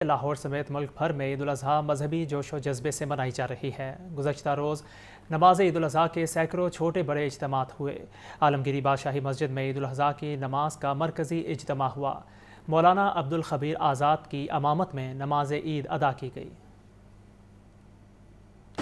لاہور سمیت ملک بھر میں عید الاضحیٰ مذہبی جوش و جذبے سے منائی جا رہی ہے۔ گزشتہ روز نماز عید الاضحیٰ کے سینکڑوں چھوٹے بڑے اجتماعات ہوئے۔ عالمگیری بادشاہی مسجد میں عید الاضحیٰ کی نماز کا مرکزی اجتماع ہوا۔ مولانا عبدالخبیر آزاد کی امامت میں نماز عید ادا کی گئی۔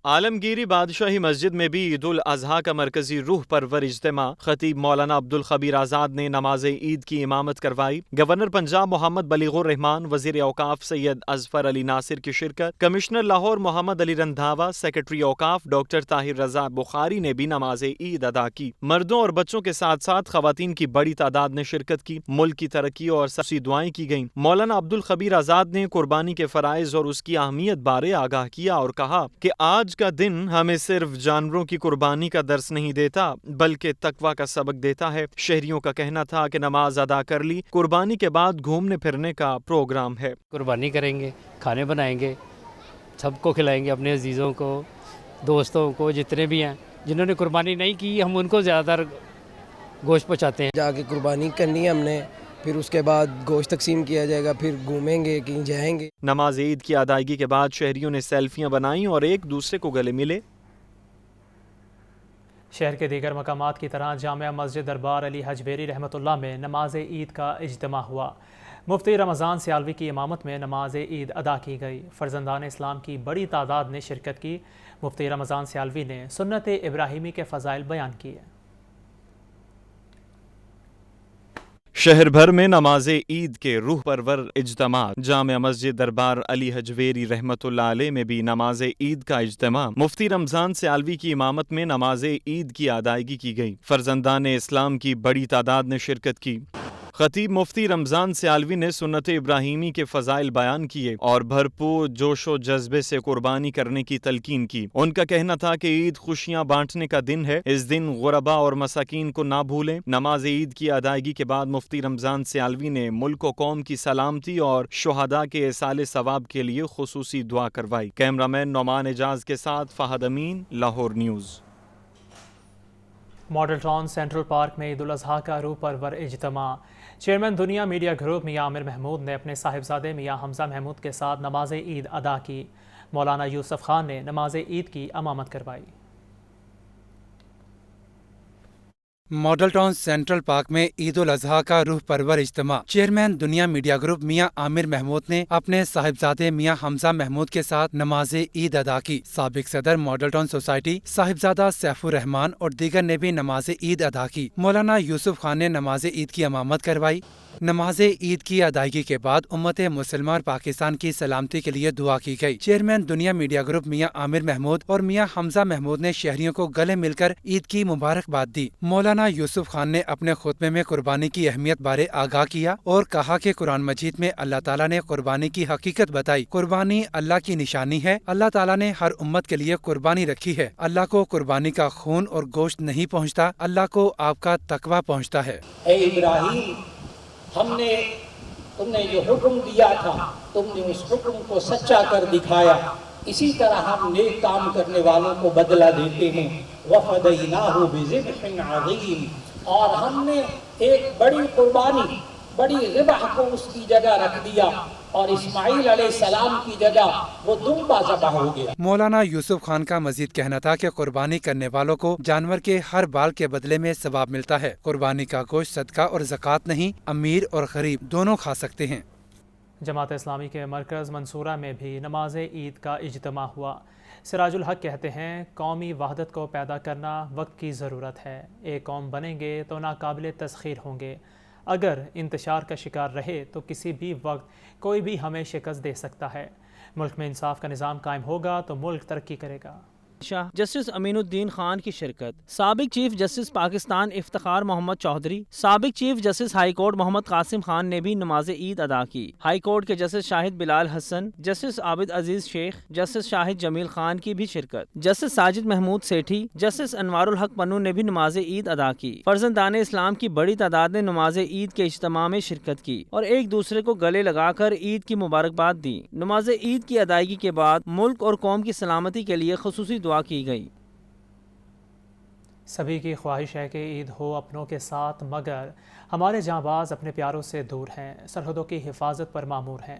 عالمگیری بادشاہی مسجد میں بھی عید الاضحیٰ کا مرکزی روح پرور اجتماع خطیب مولانا عبدالخبیر آزاد نے نماز عید کی امامت کروائی۔ گورنر پنجاب محمد بلیغ الرحمان، وزیر اوقاف سید اظفر علی ناصر کی شرکت، کمشنر لاہور محمد علی رندھاوا، سیکرٹری اوقاف ڈاکٹر طاہر رضا بخاری نے بھی نماز عید ادا کی۔ مردوں اور بچوں کے ساتھ ساتھ خواتین کی بڑی تعداد نے شرکت کی۔ ملک کی ترقی اور سبسی دعائیں کی گئیں۔ مولانا عبدالخبیر آزاد نے قربانی کے فرائض اور اس کی اہمیت بارے آگاہ کیا اور کہا کہ آج کا دن ہمیں صرف جانوروں کی قربانی کا درس نہیں دیتا بلکہ تقویٰ کا سبق دیتا ہے۔ شہریوں کا کہنا تھا کہ نماز ادا کر لی، قربانی کے بعد گھومنے پھرنے کا پروگرام ہے۔ قربانی کریں گے، کھانے بنائیں گے، سب کو کھلائیں گے، اپنے عزیزوں کو، دوستوں کو، جتنے بھی ہیں جنہوں نے قربانی نہیں کی ہم ان کو زیادہ تر گوشت پہنچاتے ہیں۔ جا کے قربانی کرنی ہے ہم نے، پھر اس کے بعد گوشت تقسیم کیا جائے گا، پھر گھومیں گے، کہیں جائیں گے۔ نماز عید کی ادائیگی کے بعد شہریوں نے سیلفیاں بنائیں اور ایک دوسرے کو گلے ملے۔ شہر کے دیگر مقامات کی طرح جامعہ مسجد دربار علی حجویری رحمۃ اللہ میں نماز عید کا اجتماع ہوا۔ مفتی رمضان سیالوی کی امامت میں نماز عید ادا کی گئی۔ فرزندان اسلام کی بڑی تعداد نے شرکت کی۔ مفتی رمضان سیالوی نے سنت ابراہیمی کے فضائل بیان کیے۔ شہر بھر میں نماز عید کے روح پرور اجتماع۔ جامع مسجد دربار علی حجویری رحمۃ اللہ علیہ میں بھی نماز عید کا اجتماع۔ مفتی رمضان سیالوی کی امامت میں نماز عید کی ادائیگی کی گئی۔ فرزندان اسلام کی بڑی تعداد نے شرکت کی۔ خطیب مفتی رمضان سیالوی نے سنت ابراہیمی کے فضائل بیان کیے اور بھرپور جوش و جذبے سے قربانی کرنے کی تلقین کی۔ ان کا کہنا تھا کہ عید خوشیاں بانٹنے کا دن ہے، اس دن غربا اور مساکین کو نہ بھولیں۔ نماز عید کی ادائیگی کے بعد مفتی رمضان سیالوی نے ملک و قوم کی سلامتی اور شہداء کے ایصال ثواب کے لیے خصوصی دعا کروائی۔ کیمرہ مین نعمان اعجاز کے ساتھ Fahad Amin, Lahore news. Model town central park میں عید الاضحیٰ کا روح پرور اجتماع۔ چیئرمین دنیا میڈیا گروپ میاں عامر محمود نے اپنے صاحبزادے میاں حمزہ محمود کے ساتھ نماز عید ادا کی۔ مولانا یوسف خان نے نماز عید کی امامت کروائی۔ ماڈل ٹاؤن سینٹرل پارک میں عید الاضحیٰ کا روح پرور اجتماع۔ چیئرمین دنیا میڈیا گروپ میاں عامر محمود نے اپنے صاحبزادے میاں حمزہ محمود کے ساتھ نماز عید ادا کی۔ سابق صدر ماڈل ٹاؤن سوسائٹی صاحبزادہ سیف الرحمان اور دیگر نے بھی نماز عید ادا کی۔ مولانا یوسف خان نے نماز عید کی امامت کروائی۔ نماز عید کی ادائیگی کے بعد امت مسلمہ اور پاکستان کی سلامتی کے لیے دعا کی گئی۔ چیئرمین دنیا میڈیا گروپ میاں عامر محمود اور میاں حمزہ محمود نے شہریوں کو گلے مل کر عید کی مبارکباد دی۔ مولانا یوسف خان نے اپنے خطبے میں قربانی کی اہمیت بارے آگاہ کیا اور کہا کہ قرآن مجید میں اللہ تعالیٰ نے قربانی کی حقیقت بتائی۔ قربانی اللہ کی نشانی ہے۔ اللہ تعالیٰ نے ہر امت کے لیے قربانی رکھی ہے۔ اللہ کو قربانی کا خون اور گوشت نہیں پہنچتا، اللہ کو آپ کا تقویٰ پہنچتا ہے۔ اے ابراہیم، ہم نے تمہیں جو حکم دیا تھا تم نے اس حکم کو سچا کر دکھایا، اسی طرح ہم نیک کام کرنے والوں کو بدلہ دیتے ہیں۔ وَفَدَيْنَاهُ بِذِبْحٍ عَظِيمٍ، اور ہم نے ایک بڑی قربانی، بڑی ذبح کو اس کی جگہ رکھ دیا اور اسماعیل علیہ السلام کی جگہ وہ دمبا ذبح ہو گیا۔ مولانا یوسف خان کا مزید کہنا تھا کہ قربانی کرنے والوں کو جانور کے ہر بال کے بدلے میں ثواب ملتا ہے۔ قربانی کا گوشت صدقہ اور زکوٰۃ نہیں، امیر اور غریب دونوں کھا سکتے ہیں۔ جماعت اسلامی کے مرکز منصورہ میں بھی نماز عید کا اجتماع ہوا۔ سراج الحق کہتے ہیں قومی وحدت کو پیدا کرنا وقت کی ضرورت ہے۔ ایک قوم بنیں گے تو ناقابل تسخیر ہوں گے۔ اگر انتشار کا شکار رہے تو کسی بھی وقت کوئی بھی ہمیں شکست دے سکتا ہے۔ ملک میں انصاف کا نظام قائم ہوگا تو ملک ترقی کرے گا۔ جسٹس امین الدین خان کی شرکت۔ سابق چیف جسٹس پاکستان افتخار محمد چودھری، سابق چیف جسٹس ہائی کورٹ محمد قاسم خان نے بھی نماز عید ادا کی۔ ہائی کورٹ کے جسٹس شاہد بلال حسن، جسٹس عابد عزیز شیخ، جسٹس شاہد جمیل خان کی بھی شرکت۔ جسٹس ساجد محمود سیٹھی، جسٹس انوار الحق پنو نے بھی نماز عید ادا کی۔ فرزندان اسلام کی بڑی تعداد نے نماز عید کے اجتماع میں شرکت کی اور ایک دوسرے کو گلے لگا کر عید کی مبارکباد دی۔ نماز عید کی ادائیگی کے بعد ملک اور قوم کی سلامتی کے لیے خصوصی دعا کی گئی۔ سبھی کی خواہش ہے کہ عید ہو اپنوں کے ساتھ، مگر ہمارے جاں باز اپنے پیاروں سے دور ہیں، سرحدوں کی حفاظت پر مامور ہیں۔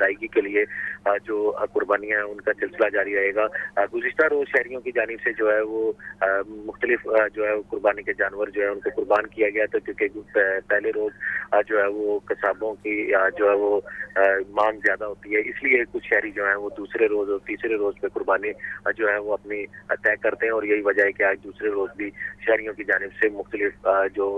ادائیگی کے لیے جو قربانیاں ہیں ان کا سلسلہ جاری رہے گا. گزشتہ روز شہریوں کی جانب سے جو ہے وہ مختلف جو ہے قربانی کے جانور جو ہے ان کو قربان کیا گیا تھا, کیونکہ پہلے روز جو ہے وہ قصابوں کی جو ہے وہ مانگ زیادہ ہوتی ہے, اس لیے کچھ شہری جو ہیں وہ دوسرے روز اور تیسرے روز پہ قربانی جو ہے وہ اپنی طے کرتے ہیں, اور یہی وجہ ہے کہ آج دوسرے روز بھی شہریوں کی جانب سے مختلف جو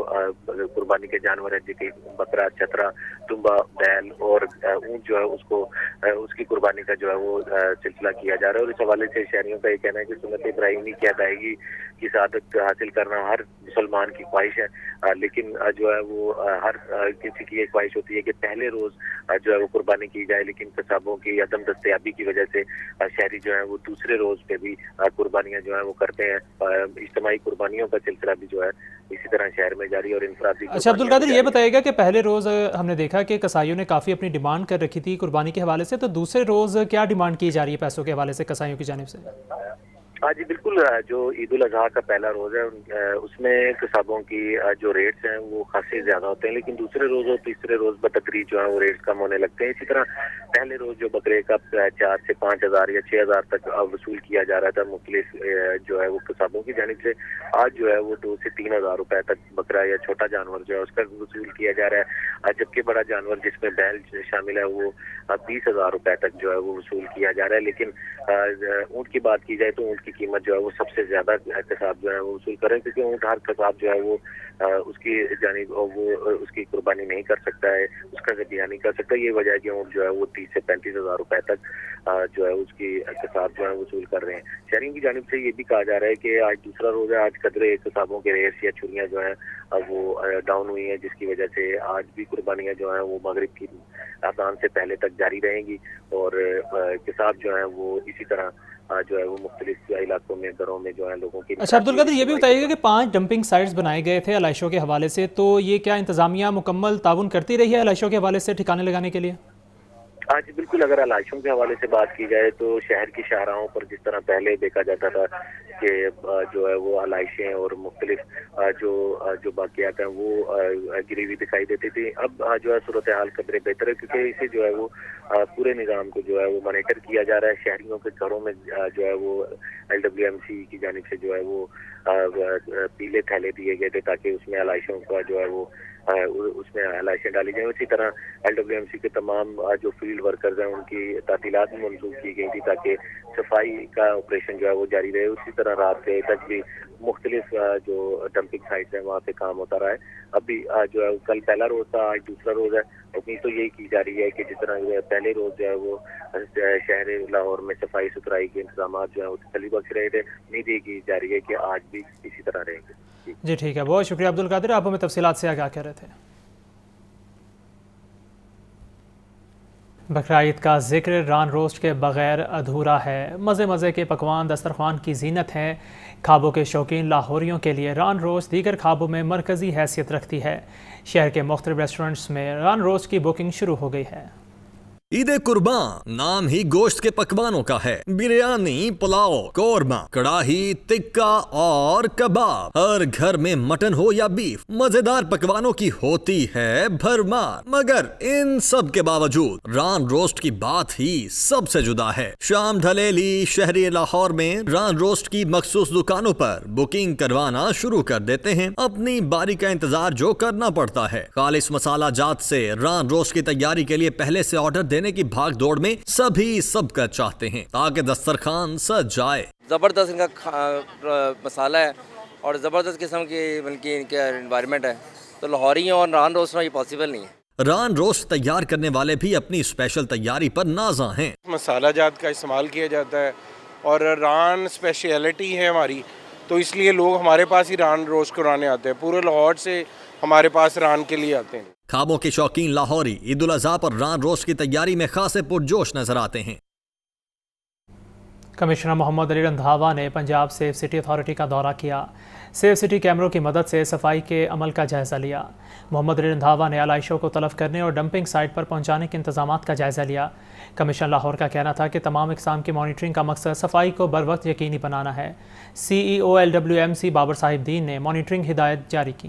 قربانی کے جانور ہیں جیسے بکرا, چترا, دمبا, بیل اور اونٹ جو ہے اس کی قربانی کا جو ہے وہ سلسلہ کیا جا رہا ہے. اور اس حوالے سے شہریوں کا یہ کہنا ہے کہ سنت ابراہیمی کی ادائیگی کی سعادت حاصل کرنا ہر مسلمان کی خواہش ہے, لیکن جو ہے وہ ہر کسی کی یہ خواہش ہوتی ہے کہ پہلے روز جو ہے وہ قربانی کی جائے, لیکن قصابوں کی عدم دستیابی کی وجہ سے شہری جو ہیں وہ دوسرے روز پہ بھی قربانیاں جو ہیں وہ کرتے ہیں. اجتماعی قربانیوں کا سلسلہ بھی جو ہے اسی طرح شہر میں جاری اور انفرادی. اچھا عبدالقادر, یہ بتائیے گا کہ پہلے روز ہم نے دیکھا کہ قصائیوں نے کافی اپنی ڈیمانڈ کر رکھی تھی قربانی کے حوالے سے, تو دوسرے روز کیا ڈیمانڈ کی جا رہی ہے پیسوں کے حوالے سے قصائیوں کی جانب سے؟ ہاں جی بالکل, جو عید الاضحیٰ کا پہلا روز ہے اس میں قصابوں کی جو ریٹس ہیں وہ خاصی زیادہ ہوتے ہیں, لیکن دوسرے روز اور تیسرے روز بتدریج جو ہے وہ ریٹس کم ہونے لگتے ہیں. اسی طرح پہلے روز جو بکرے کا 4 سے 5,000 یا 6,000 تک وصول کیا جا رہا تھا مختلف جو ہے وہ قصابوں کی جانب سے, آج جو ہے وہ 2 سے 3,000 روپے تک بکرا یا چھوٹا جانور جو ہے اس کا وصول کیا جا رہا ہے, جبکہ بڑا جانور جس میں بیل شامل ہے وہ 20,000 روپے تک جو ہے وہ وصول کیا جا رہا ہے. لیکن اونٹ کی بات کی جائے تو اونٹ کی قیمت جو ہے وہ سب سے زیادہ قصاب جو ہے وہ وصول کر رہے ہیں, کیونکہ اونٹ ہر قصاب جو ہے وہ اس کی جانب وہ اس کی قربانی نہیں کر سکتا ہے, اس کا ذبیحہ نہیں کر سکتا. یہ وجہ ہے کہ اونٹ جو ہے وہ 30 سے 35,000 روپے تک جو ہے اس کی قصاب جو ہے وصول کر رہے ہیں. شہریوں کی جانب سے یہ بھی کہا جا رہا ہے کہ آج دوسرا روز ہے, آج قدرے قصابوں کے ریس یا چھریاں جو ہیں وہ ڈاؤن ہوئی ہیں, جس کی وجہ سے آج بھی قربانیاں جو ہیں وہ مغرب کی اذان سے پہلے تک جاری رہیں گی, اور قصاب جو ہیں وہ اسی طرح جو ہے وہ مختلف علاقوں میں گھروں میں جو ہے لوگوں کی. اچھا عبدالقادر, یہ بھی بتائیے گا کہ 5 ڈمپنگ سائٹس بنائے گئے تھے علائشوں کے حوالے سے, تو یہ کیا انتظامیہ مکمل تعاون کرتی رہی ہے علائشوں کے حوالے سے ٹھکانے لگانے کے لیے؟ آج بالکل, اگر علائشوں کے حوالے سے بات کی جائے تو شہر کی شاہراہوں پر جس طرح پہلے دیکھا جاتا تھا کہ جو ہے وہ علائشیں اور مختلف جو باقیات ہیں وہ گری ہوئی دکھائی دیتی تھی, اب جو ہے صورتحال قدرے بہتر ہے, کیونکہ اسے جو ہے وہ پورے نظام کو جو ہے وہ مانیٹر کیا جا رہا ہے. شہریوں کے گھروں میں جو ہے وہ LWMC کی جانب سے جو ہے وہ پیلے تھیلے دیے گئے تھے تاکہ اس میں علائشوں کا جو ہے وہ اس میں علائشیں ڈالی جائیں. اسی طرح LWMC کے تمام جو فیلڈ ورکرز ہیں ان کی تعطیلات بھی منسوخ کی گئی تھی تاکہ صفائی کا آپریشن جو ہے وہ جاری رہے. اسی طرح رات کے تک بھی مختلف جو ڈمپنگ سائٹس ہیں وہاں پہ کام ہوتا رہا ہے. ابھی جو ہے کل پہلا روز تھا, آج دوسرا روز ہے. امید تو یہی کی جا رہی ہے کہ جس طرح پہلے روز جو ہے وہ شہر لاہور میں صفائی ستھرائی کے انتظامات جو ہیں وہ تسلی بخش رہے تھے, امید یہ کی جا رہی ہے کہ آج بھی اسی طرح رہیں گے. جی ٹھیک ہے, بہت شکریہ عبدالقادر, آپ ہمیں تفصیلات سے آگاہ کر رہے تھے. بقرعید کا ذکر ران روسٹ کے بغیر ادھورا ہے. مزے مزے کے پکوان دسترخوان کی زینت ہیں. کھابوں کے شوقین لاہوریوں کے لیے ران روسٹ دیگر کھابوں میں مرکزی حیثیت رکھتی ہے. شہر کے مختلف ریسٹورنٹس میں ران روسٹ کی بکنگ شروع ہو گئی ہے. عید قربان نام ہی گوشت کے پکوانوں کا ہے. بریانی, پلاؤ, قورمہ, کڑاہی, ٹکا اور کباب. ہر گھر میں مٹن ہو یا بیف, مزیدار پکوانوں کی ہوتی ہے بھرمار. مگر ان سب کے باوجود ران روسٹ کی بات ہی سب سے جدا ہے. شام ڈھلیلی شہری لاہور میں ران روسٹ کی مخصوص دکانوں پر بکنگ کروانا شروع کر دیتے ہیں. اپنی باری کا انتظار جو کرنا پڑتا ہے. خالص مسالہ جات سے ران روسٹ کی تیاری کے لیے پہلے سے آرڈر دینے کی بھاگ دوڑ میں سبھی سب کا چاہتے ہیں تاکہ دسترخوان سج جائے. زبردست ان کا مسالہ ہے اور زبردست قسم کی بلکہ ان کا انوائرمنٹ ہے, تو لاہوریوں اور ران روسٹ یہ پاسبل نہیں ہے. ران روسٹ تیار کرنے والے بھی اپنی اسپیشل تیاری پر نازاں ہیں. مسالہ جات کا استعمال کیا جاتا ہے اور ران اسپیشلٹی ہے ہماری, تو اس لیے لوگ ہمارے پاس ہی ران روسٹ کرانے آتے ہیں. پورے لاہور سے ہمارے پاس ران کے لیے آتے ہیں. کھابوں کے شوقین لاہوری عید الاضحیٰ پر ران روسٹ کی تیاری میں خاصے پرجوش نظر آتے ہیں. کمشنر محمد علی رندھاوا نے پنجاب سیف سٹی اتھارٹی کا دورہ کیا. سیف سٹی کیمروں کی مدد سے صفائی کے عمل کا جائزہ لیا. محمد علی رندھاوا نے علائشوں کو تلف کرنے اور ڈمپنگ سائٹ پر پہنچانے کے انتظامات کا جائزہ لیا. کمشنر لاہور کا کہنا تھا کہ تمام اقسام کی مانیٹرنگ کا مقصد صفائی کو بروقت یقینی بنانا ہے. CEO LWMC بابر صاحب دین نے مانیٹرنگ ہدایت جاری کی.